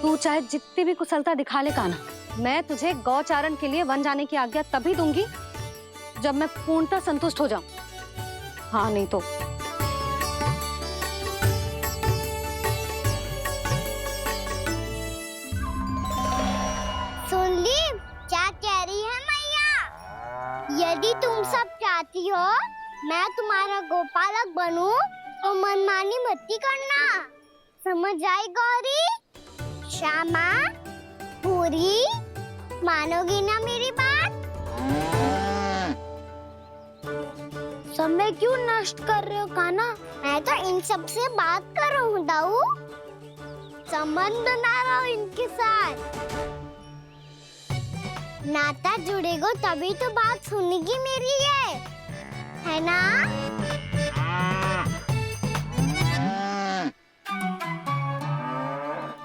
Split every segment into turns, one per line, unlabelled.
तू चाहे जितनी भी कुशलता दिखा ले कान्हा, मैं तुझे गौचारण के लिए वन जाने की आज्ञा तभी दूंगी जब मैं पूर्णतः संतुष्ट हो जाऊं। हाँ नहीं तो
सुन ली क्या कह रही है मैया? यदि तुम सब चाहती हो मैं तुम्हारा गोपालक बनूं तो मनमानी मत करना, समझ आई गौरी? श्यामा, पूरी, मानोगी ना मेरी बात? समय क्यों नष्ट कर रहे हो कान्हा? मैं तो इन सब से बात कर रहा हूँ दाऊ, संबंध बना रहा हूँ इनके साथ। नाता जुड़ेगा तभी तो बात सुनेगी मेरी है ना?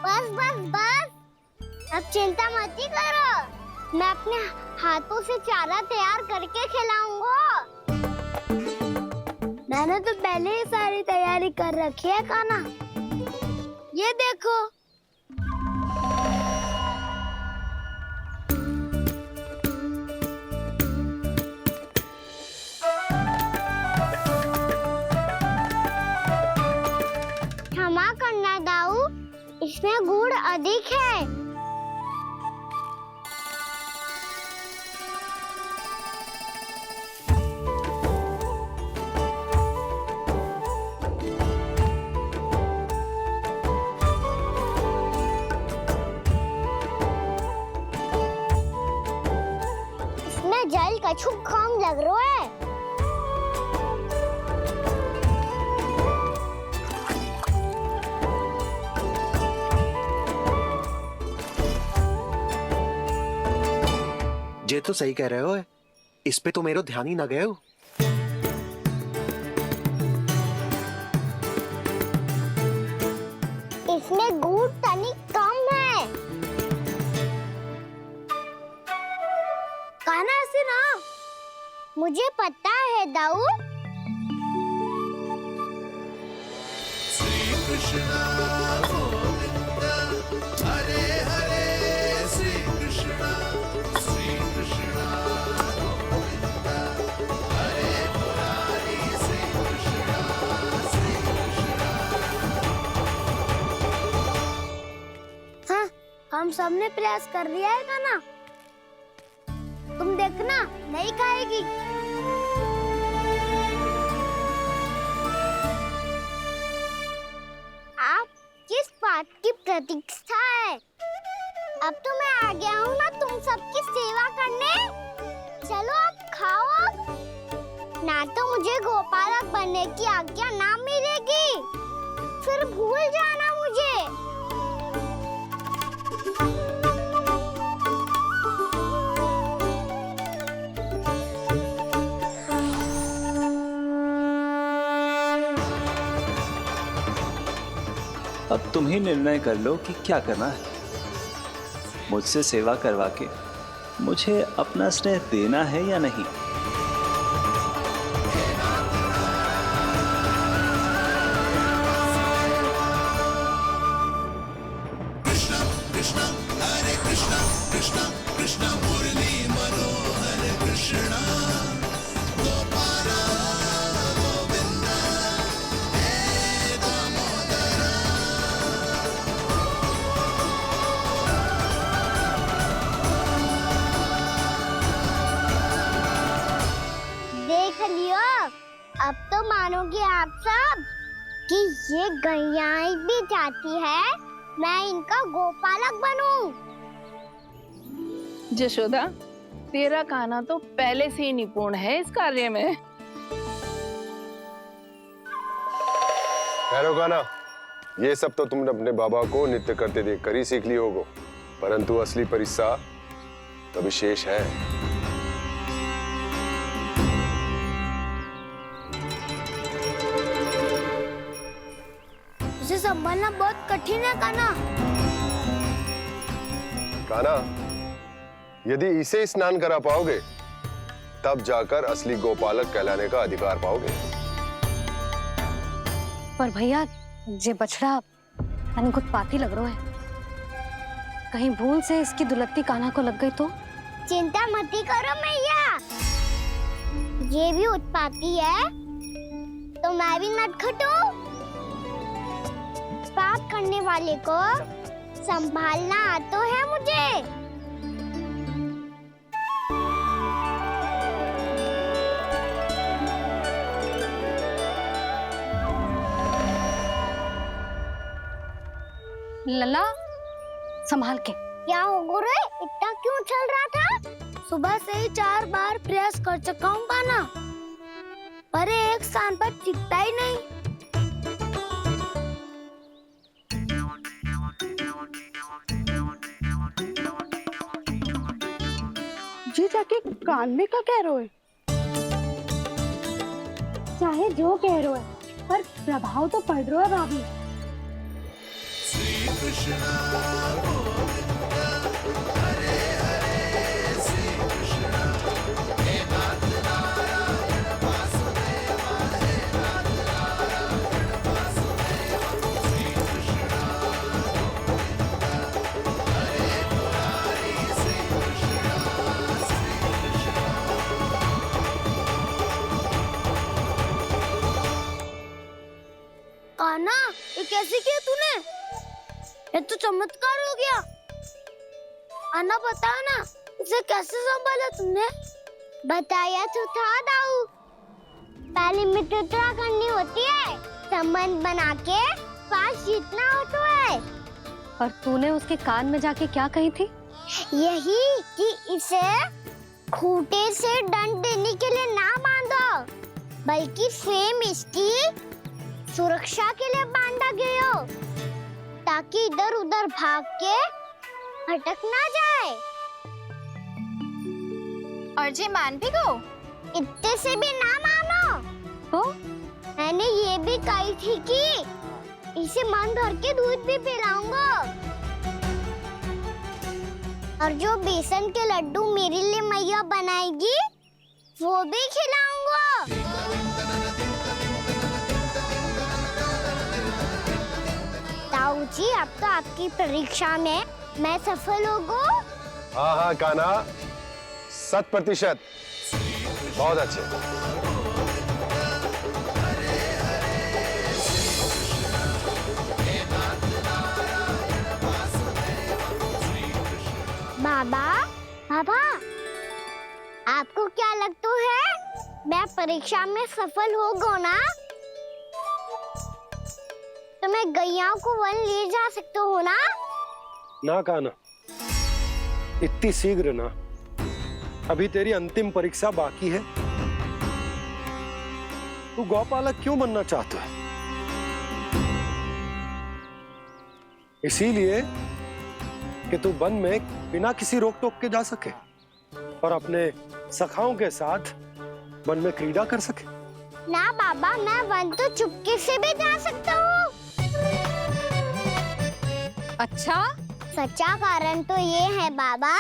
बस बस बस, अब चिंता मत करो, मैं अपने हाथों से चारा तैयार करके खिलाऊंगा। मैंने तो पहले ही सारी तैयारी कर रखी है कान्हा, ये देखो। क्षमा करना दाऊ, इसमें गुड़ अधिक है। इसमें जल कछु कम लग रहा है।
ये तो सही कह रहे हो, इस पे तो मेरा ध्यान ही ना गए हो।
इसमें गुड़ तनिक कम है। कान्हा ऐसे ना, मुझे पता है दाऊ।
श्री कृष्णा गोविंद हरे हरे, श्री कृष्णा गोविंद हरे मुरारी, श्री कृष्णा
हाँ, हम सबने प्रयास कर लिया है कान्हा, तुम देखना नहीं खाएगी। आप किस बात की प्रतीक्षा है? अब तो मैं आ गया हूँ ना तुम सबकी सेवा करने, चलो अब खाओ अब। ना तो मुझे गोपालक बनने की आज्ञा ना मिलेगी, फिर भूल जाना मुझे।
अब तुम ही निर्णय कर लो कि क्या करना है। मुझसे सेवा करवा के मुझे अपना स्नेह देना है या नहीं।
कृष्णा कृष्णा हरे कृष्णा, कृष्णा कृष्णा मुरली मनोहर कृष्णा, गोपाला गोविंद हे दामोदर।
देख लियो, अब तो मानोगे आप सब कि ये गैयाएं भी चाहती है मैं इनका गोपालक बनूं।
जशोदा, तेरा कान्हा तो पहले से ही निपुण है इस कार्य में।
खैर कान्हा, ये सब तो तुमने अपने बाबा को नृत्य करते देखकर ही सीख ली होगो, परंतु असली परिस्सा तो विशेष है।
उसे संभालना बहुत कठिन है कान्हा।
कान्हा, यदि इसे स्नान करा पाओगे तब जाकर असली गोपालक कहलाने का अधिकार पाओगे।
पर भैया, ये बछड़ा उत्पाती लग रहा है। कहीं भूल से इसकी दुलत्ती कान्हा को लग गई तो?
चिंता मत करो मैया, ये भी उत्पाती है तो मैं भी नटखट हूँ। पाप करने वाले को संभालना आता है मुझे।
लला संभाल के।
क्या हो गुरु, इतना क्यों चल रहा था? सुबह से ही 4 बार प्रयास कर चुका हूँ कान्हा, पर एक स्थान पर टिकता ही नहीं।
जी जाके कान में का कह रहे हो?
चाहे जो कह रहे हो, पर प्रभाव तो पड़ रहा है भाभी।
श्री कृष्णा गोविंद हरे हरे, श्री कृष्णा हे नाथ नारायण वासुदेव, हे नाथ नारायण वासुदेव, श्री कृष्णा गोविंद हरे मुरारी, श्री कृष्णा श्री कृष्णा।
कान्हा, ये कैसे किया तूने? ये तो चमत्कार हो गया। अन्ना बता ना, इसे कैसे संभाला तुमने? बताया तो था दाऊ। पहले मित्रता करनी होती है, संबंध बना के पास जीतना होता है।
और तूने उसके कान में जाके क्या कही थी?
यही कि इसे खूंटे से दंड देने के लिए ना बांधो, बल्कि स्वयं इसकी सुरक्षा के लिए बांधा गया हो, ताकि इधर उधर भाग के भटक ना जाए।
और जी मान भी गो?
इतने से भी ना मानो।
तो
मैंने ये भी कही थी कि इसे मन भर के दूध भी पिलाऊंगा, और जो बेसन के लड्डू मेरे लिए मैया बनाएगी वो भी खिलाऊंगा। ताऊ जी, अब तो आपकी परीक्षा में मैं सफल हो गई।
हाँ हाँ कान्हा, 100%। बहुत अच्छे।
बाबा, बाबा, आपको क्या लगता है मैं परीक्षा में सफल हो गो ना, तो मैं गैया को वन ले जा सकता हूँ ना?
ना कान्हा, इतनी शीघ्र ना, अभी तेरी अंतिम परीक्षा बाकी है। तू गौपालक क्यों बनना चाहता है? इसीलिए कि तू वन में बिना किसी रोक टोक के जा सके और अपने सखाओं के साथ वन में क्रीड़ा कर सके।
ना बाबा, मैं वन तो चुपके से भी जा सकता हूँ।
अच्छा,
सच्चा कारण तो ये है बाबा,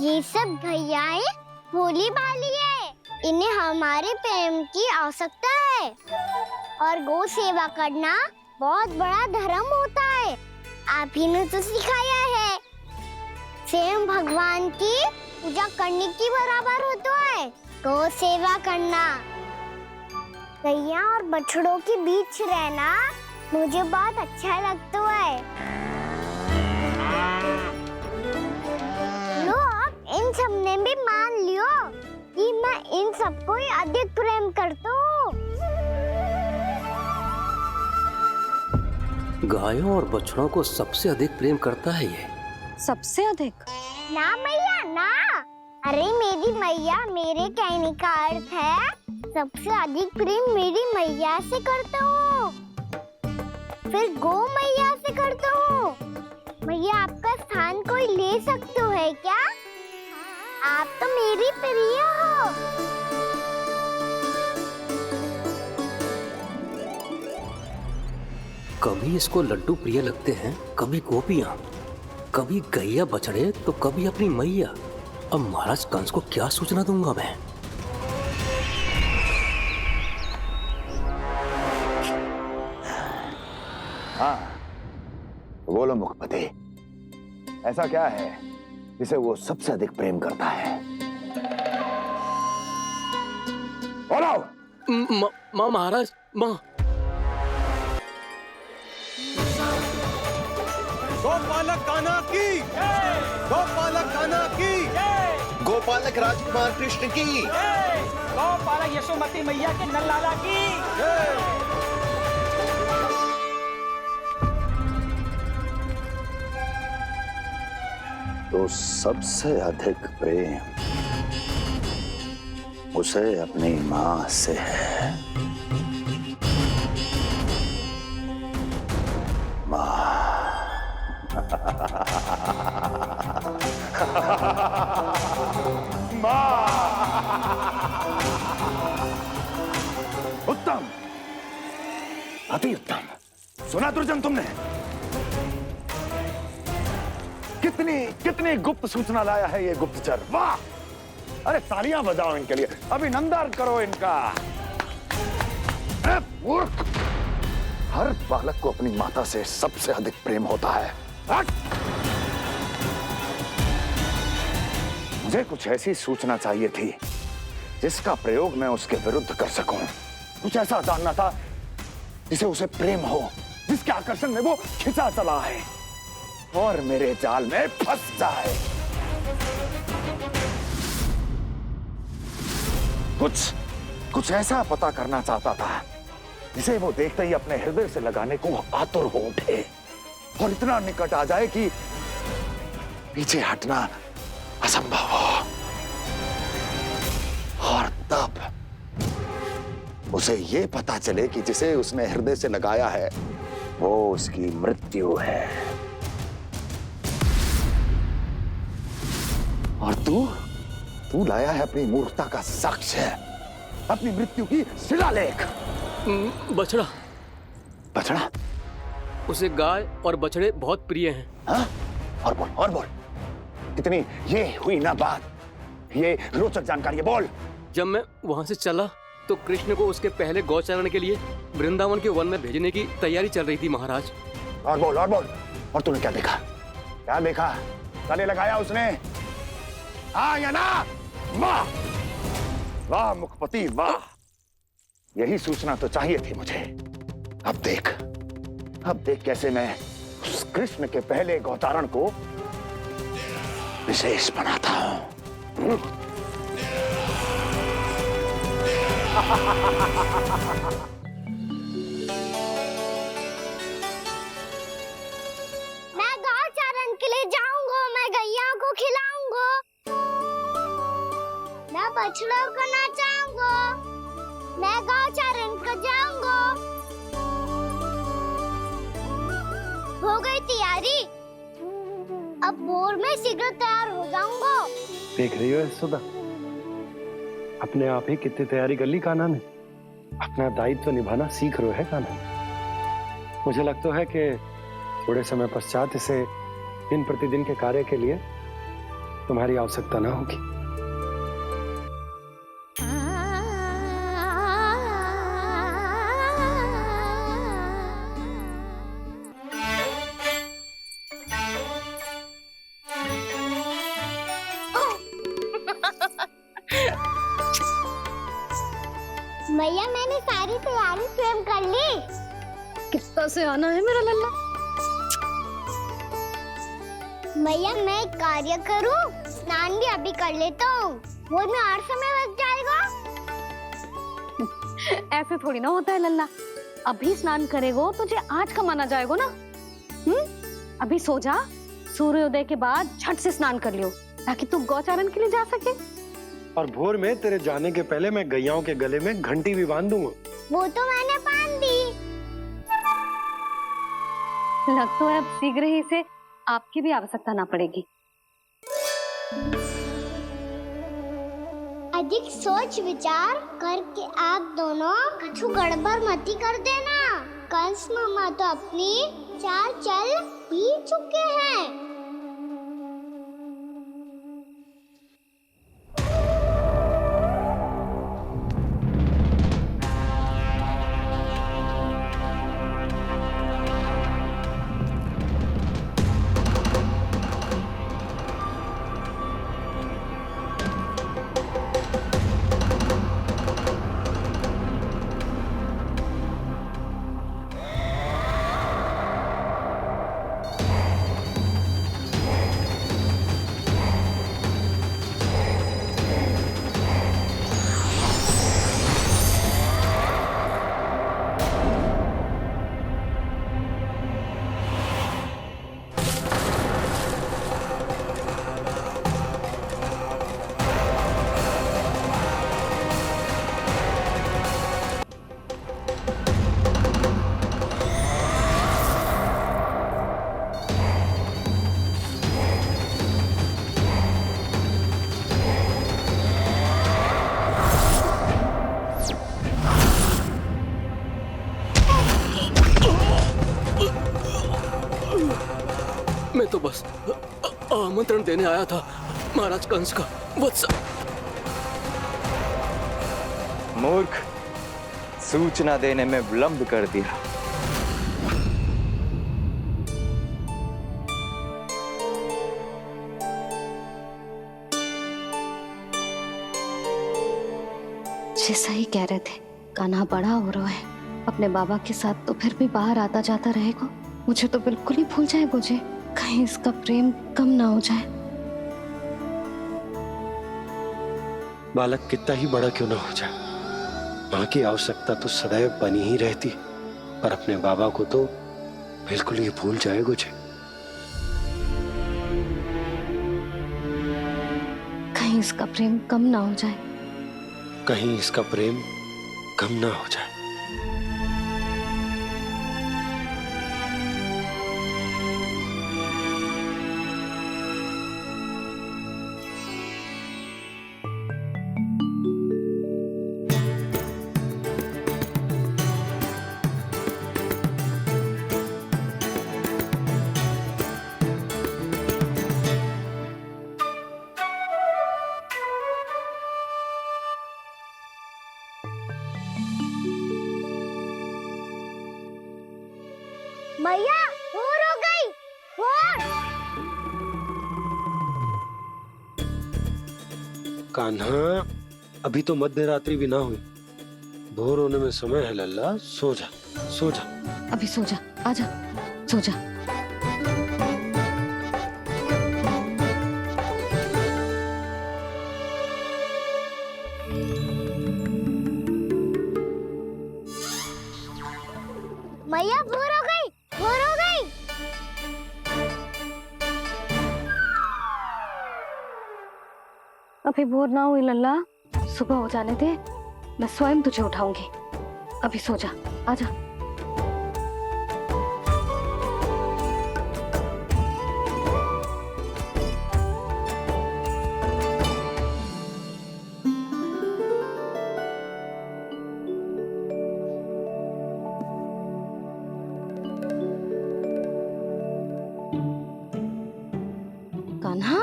ये सब भैयाएं भोली भाली है, इन्हें हमारे प्रेम की आवश्यकता है, और गौ सेवा करना बहुत बड़ा धर्म होता है। आप ही ने तो सिखाया है, स्वयं भगवान की पूजा करने की बराबर होता है गौ सेवा करना। गैया और बछड़ों के बीच रहना मुझे बहुत अच्छा लगता है। लो, इन सब ने भी मान लियो कि मैं इन सबको ही अधिक प्रेम करता हूँ।
गायों और बछड़ों को सबसे अधिक प्रेम करता है ये।
सबसे अधिक?
ना मैया ना, अरे मेरी मैया, मेरे कहने का अर्थ है सबसे अधिक प्रेम मेरी मैया से करता हूँ, फिर गौ मैया से करता हूँ। मैया, आपका स्थान कोई ले सकते है क्या? आप तो मेरी प्रिय हो।
कभी इसको लड्डू प्रिय लगते हैं, कभी गोपियां, कभी गैया बछड़े, तो कभी अपनी मैया। अब महाराज कंस को क्या सूचना दूंगा मैं?
हाँ बोलो मुखपति, ऐसा क्या है जिसे वो सबसे अधिक प्रेम करता है? बोलो।
माँ महाराज, माँ।
गोपालक कान्हा की, गोपालक कान्हा की,
गोपालक राजकुमार कृष्ण की,
गोपालक यशोमती मैया के नल्लाला की।
तो सबसे अधिक प्रेम उसे अपनी मां से है। उत्तम, अति उत्तम। सुना दुर्जन तुमने? कितनी कितनी गुप्त सूचना लाया है ये गुप्तचर। वाह! अरे तालियां बजाओ इनके लिए, अभिनंदन करो इनका। मूर्ख! हर बालक को अपनी माता से सबसे अधिक प्रेम होता है। मुझे कुछ ऐसी सूचना चाहिए थी जिसका प्रयोग मैं उसके विरुद्ध कर सकूं। कुछ ऐसा जानना था जिसे उसे प्रेम हो, जिसके आकर्षण में वो खिंचा चला है और मेरे जाल में फंस जाए। कुछ ऐसा पता करना चाहता था जिसे वो देखते ही अपने हृदय से लगाने को आतुर हो उठे और इतना निकट आ जाए कि पीछे हटना असंभव हो। और तब उसे ये पता चले कि जिसे उसने हृदय से लगाया है वो उसकी मृत्यु है। और तू लाया है अपनी मूर्खता का साक्ष्य, अपनी मृत्यु की शिलालेख।
बछड़ा।
बछड़ा?
उसे गाय और बछड़े बहुत प्रिय हैं।
हाँ? और बोल। कितनी ये हुई ना बात, ये रोचक जानकारी है, बोल।
जब मैं वहां से चला तो कृष्ण को उसके पहले गौचारण के लिए वृंदावन के वन में भेजने की तैयारी चल रही थी महाराज।
और बोल। और तूने क्या देखा? गले लगाया उसने? हाँ या ना? वाह वाह मुखपति वाह! यही सूचना तो चाहिए थी मुझे। अब देख कैसे मैं उस कृष्ण के पहले गौतारण को विशेष बनाता हूं।
मैं गौचारण के लिए जाऊंगा, मैं गैया को खिलाऊंगा, मैं बछड़ों को नचाऊंगा, मैं गौचारण को जाऊंगा। हो गई तैयारी, अब भोर में शीघ्र तैयार हो जाऊंगा।
देख रही हो यशोदा, अपने आप ही कितनी तैयारी कर ली कान्हा ने। अपना दायित्व निभाना सीख रहे है कान्हा। मुझे लगता है कि थोड़े समय पश्चात इसे दिन प्रतिदिन के कार्य के लिए तुम्हारी आवश्यकता ना होगी।
भैया मैंने सारी तैयारी स्वयं कर ली।
कितना से आना है मेरा लल्ला?
भैया मैं एक कार्य करूं, स्नान भी अभी कर लेता हूँ, वो में और समय लग जाएगा।
ऐसे थोड़ी ना होता है लल्ला, अभी स्नान करेगो तुझे आज कमाना जाएगो ना। अभी सो जा, सूर्योदय के बाद झट से स्नान कर लियो ताकि तू गौचारण के लिए जा सके।
और भोर में तेरे जाने के पहले मैं गैयाओं के गले में घंटी भी बांध दूंगा।
वो तो मैंने बांध दी।
लग तो है अब शीघ्र ही से आपकी भी आवश्यकता ना पड़ेगी।
अधिक सोच विचार करके आप दोनों कछु गड़बड़ मती कर देना। कंस मामा तो अपनी चाल चल भी चुके हैं।
बस आमंत्रण देने आया था महाराज कंस का वत्स।
मूर्ख, सूचना देने में विलंब कर दिया।
जैसा ही कह रहे थे, कान्हा बड़ा हो रहा है अपने बाबा के साथ, तो फिर भी बाहर आता जाता रहेगा। मुझे तो बिल्कुल ही भूल जाए मुझे, कहीं इसका प्रेम कम ना हो जाए।
बालक कितना ही बड़ा क्यों ना हो जाए, माँ की आवश्यकता तो सदैव बनी ही रहती, पर अपने बाबा को तो बिल्कुल ही भूल जाए मुझे।
कहीं इसका प्रेम कम ना हो जाए,
कहीं इसका प्रेम कम ना हो जाए।
मैया भोर हो गई, भोर।
कान्हा, अभी तो मध्य रात्रि भी ना हुई, भोर होने में समय है लल्ला। सो जा, सो जा।
अभी सो जा, आजा, सो जा।
मैया भोर हो गई, भोर हो गई।
अभी भोर ना हुई लल्ला, सुबह हो जाने दे, मैं स्वयं तुझे उठाऊंगी। अभी सो जा, आजा। कान्हा,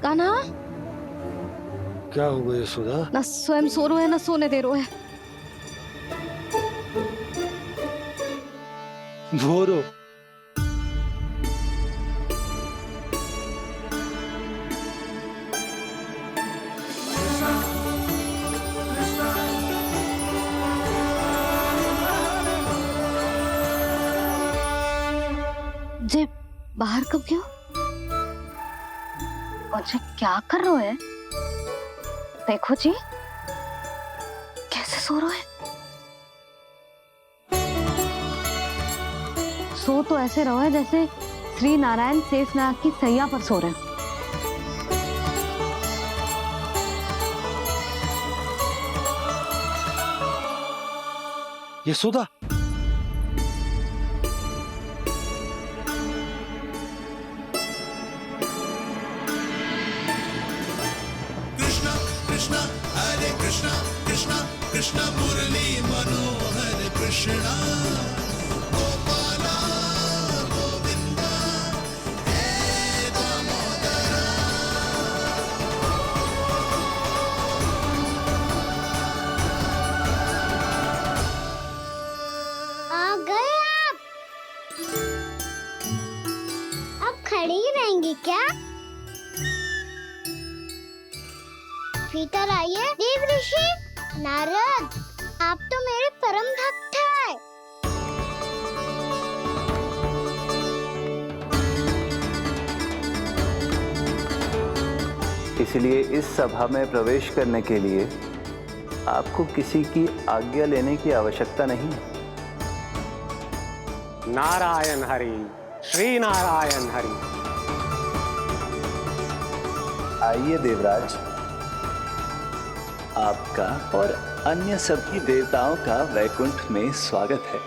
कान्हा,
क्या हो गया सुधा?
ना स्वयं सो रो है ना सोने दे रो है।
भोरो,
जे बाहर कब गयो? और जे क्या कर रहे है? देखो जी, कैसे सो रहा है। सो तो ऐसे रहो है जैसे श्री नारायण शेषनाग की सैया पर सो रहे हैं।
यशोदा,
आ गए आप। अब खड़ी ही रहेंगी क्या? भीतर आइए देव ऋषि। नारद, आप तो मेरे परम भक्त हैं।
इसलिए इस सभा में प्रवेश करने के लिए आपको किसी की आज्ञा लेने की आवश्यकता नहीं है।
नारायण हरि, श्री नारायण हरि।
आइए देवराज, आपका और अन्य सभी देवताओं का वैकुंठ में स्वागत है।